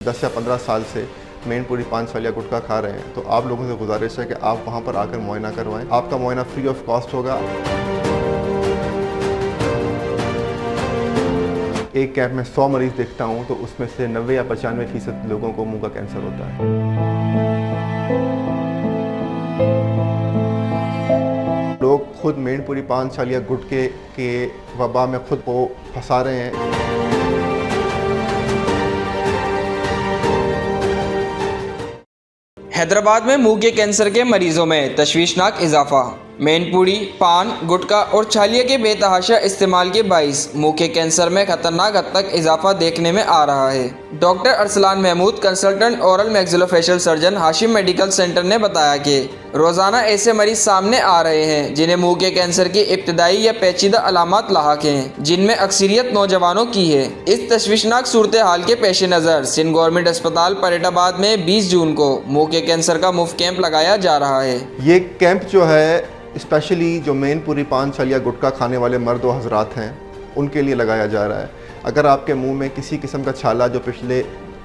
10 या 15 साल से मैनपुरी पान सालिया गुटखा खा रहे हैं, तो आप लोगों से गुजारिश है कि आप वहां पर आकर मुआयना करवाएं। आपका मुआयना फ्री ऑफ कॉस्ट होगा। एक कैंप में 100 मरीज देखता हूं तो उसमें से 90 या 95% लोगों को मुंह का कैंसर होता है। लोग खुद मैनपुरी पान सालिया गुटखे के वबा में खुद को फंसा रहे हैं। हैदराबाद में मुंह के कैंसर के मरीजों में तशवीशनाक इजाफा। मैनपुरी, पान, गुटखा और छालिया के बेतहाशा इस्तेमाल के बाइस मुंह के कैंसर में खतरनाक हद तक इजाफा देखने में आ रहा है। Doctor Arsalan Mahmood, consultant oral maxillofacial surgeon, Hashim medical centre ने बताया कि रोज़ाना ऐसे मरीज सामने आ रहे हैं जिन्हें मुंह के कैंसर की इब्तदाई या पेचीदा अलामात लाहक हैं, जिनमें अक्सरियत नौजवानों की है। इस तशवीशनाक सूरत हाल के पेश नज़र सिंध गवर्नमेंट अस्पताल परेटाबाद में 20 जून को मुंह के कैंसर का मुफ्त कैंप लगाया जा रहा है। ये कैंप जो है स्पेशली जो मैनपुरी पान सालिया गुटखा खाने वाले मर्द व हजरात हैं उनके लिए लगाया जा रहा है। अगर आपके मुंह में किसी किस्म का छाला जो पिछले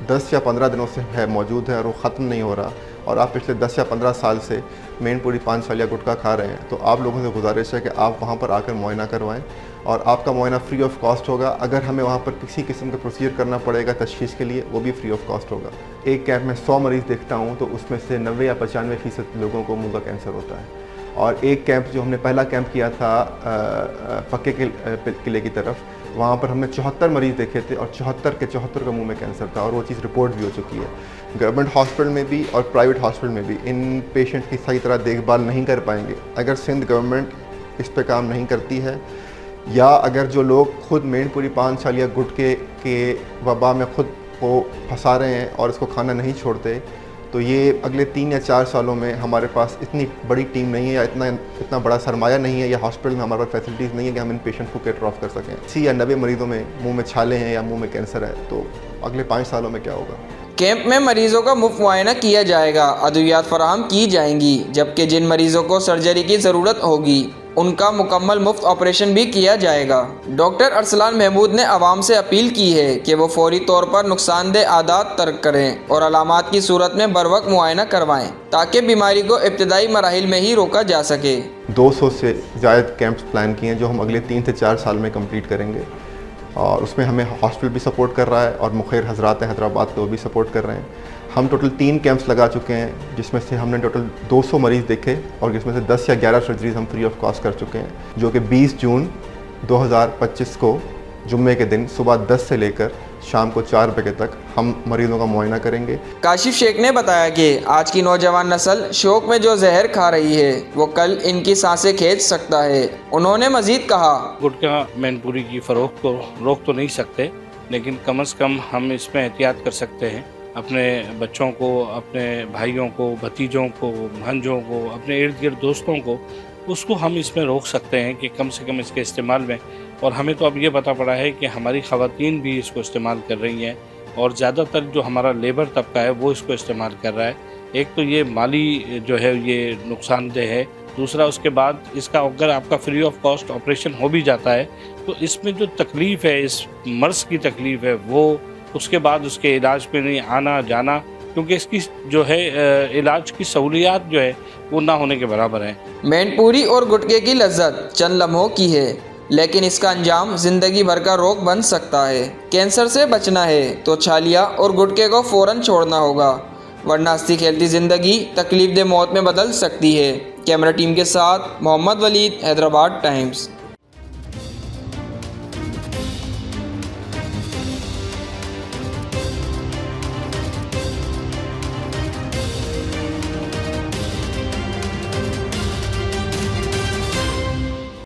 10 या 15 दिनों से है मौजूद है और वो ख़त्म नहीं हो रहा, और आप पिछले 10 या 15 साल से मैनपुरी पान सालिया गुटखा खा रहे हैं, तो आप लोगों से गुजारिश है कि आप वहाँ पर आकर मुआयना करवाएं और आपका मुआयना फ्री ऑफ कॉस्ट होगा। अगर हमें वहाँ पर किसी किस्म का प्रोसीजर करना पड़ेगा तशख़ीस के लिए, वो भी फ्री ऑफ कॉस्ट होगा। एक कैंप में 100 मरीज़ देखता हूँ तो उसमें से 90 या 95% लोगों को मुँह का कैंसर होता है। और एक कैंप जो हमने पहला कैंप किया था पक्के किले की तरफ, वहाँ पर हमने 74 मरीज़ देखे थे और 74 के 74 का मुंह में कैंसर था, और वो चीज़ रिपोर्ट भी हो चुकी है। गवर्नमेंट हॉस्पिटल में भी और प्राइवेट हॉस्पिटल में भी इन पेशेंट की सही तरह देखभाल नहीं कर पाएंगे अगर सिंध गवर्नमेंट इस पर काम नहीं करती है, या अगर जो लोग खुद मैनपुरी पान सालिया गुटखे के वबा में खुद को फंसा रहे हैं और इसको खाना नहीं छोड़ते, तो ये अगले 3 या 4 सालों में हमारे पास इतनी बड़ी टीम नहीं है या इतना बड़ा सरमाया नहीं है, या हॉस्पिटल में हमारे पास फैसिलिटीज़ नहीं है कि हम इन पेशेंट को केयर ऑफ कर सकें। 80 या 90 मरीज़ों में मुंह में छाले हैं या मुंह में कैंसर है, तो अगले 5 सालों में क्या होगा। कैंप में मरीजों का मुफ्त मुआयना किया जाएगा, अद्वियात फराहम की जाएंगी, जबकि जिन मरीजों को सर्जरी की ज़रूरत होगी उनका मुकम्मल मुफ्त ऑपरेशन भी किया जाएगा। डॉक्टर अरसलान महमूद ने आवाम से अपील की है कि वो फौरी तौर पर नुकसानदेह आदात तर्क करें और अलामात की सूरत में बरवक्त मुआयना करवाएं, ताकि बीमारी को इब्तदाई मराहिल में ही रोका जा सके। 200 से ज़्यादा कैंप्स प्लान किए हैं जो हम अगले 3 से 4 साल में कंप्लीट करेंगे, और उसमें हमें हॉस्पिटल भी सपोर्ट कर रहा है और मुखैर हजरात हैं हैदराबाद के, वो भी सपोर्ट कर रहे हैं। हम टोटल 3 कैंप्स लगा चुके हैं जिसमें से हमने टोटल 200 मरीज़ देखे, और जिसमें से 10 या 11 सर्जरीज हम फ्री ऑफ कॉस्ट कर चुके हैं, जो कि 20 जून 2025 को जुम्मे के दिन सुबह 10 से लेकर शाम को 4 बजे तक हम मरीज़ों का मुआयना करेंगे। काशिफ शेख ने बताया कि आज की नौजवान नस्ल शौक में जो जहर खा रही है वो कल इनकी सांसें खींच सकता है। उन्होंने मजीद कहा, गुटखा मैनपुरी की फ़रोख्त को रोक तो नहीं सकते, लेकिन कम से कम हम इसमें एहतियात कर सकते हैं। अपने बच्चों को, अपने भाइयों को, भतीजों को, भांजों को, अपने इर्द गिर्द दोस्तों को, उसको हम इसमें रोक सकते हैं कि कम से कम इसके इस्तेमाल में। और हमें तो अब ये पता पड़ा है कि हमारी ख़वातीन भी इसको इस्तेमाल कर रही हैं, और ज़्यादातर जो हमारा लेबर तबका है वो इसको इस्तेमाल कर रहा है। एक तो ये माली जो है ये नुकसानदेह है, दूसरा उसके बाद इसका अगर आपका फ्री ऑफ कॉस्ट ऑपरेशन हो भी जाता है तो इसमें जो तकलीफ़ है, इस मर्ज़ की तकलीफ़ है, वो उसके बाद उसके इलाज पे नहीं आना जाना, क्योंकि इसकी जो है इलाज की सहूलियात जो है वो ना होने के बराबर है। मैनपुरी और गुटखे की लज्जत चंद लम्हों की है, लेकिन इसका अंजाम जिंदगी भर का रोग बन सकता है। कैंसर से बचना है तो छालिया और गुटखे को फ़ौरन छोड़ना होगा, वरना हंसती खेलती ज़िंदगी तकलीफ दे मौत में बदल सकती है। कैमरा टीम के साथ मोहम्मद वलीद, हैदराबाद टाइम्स।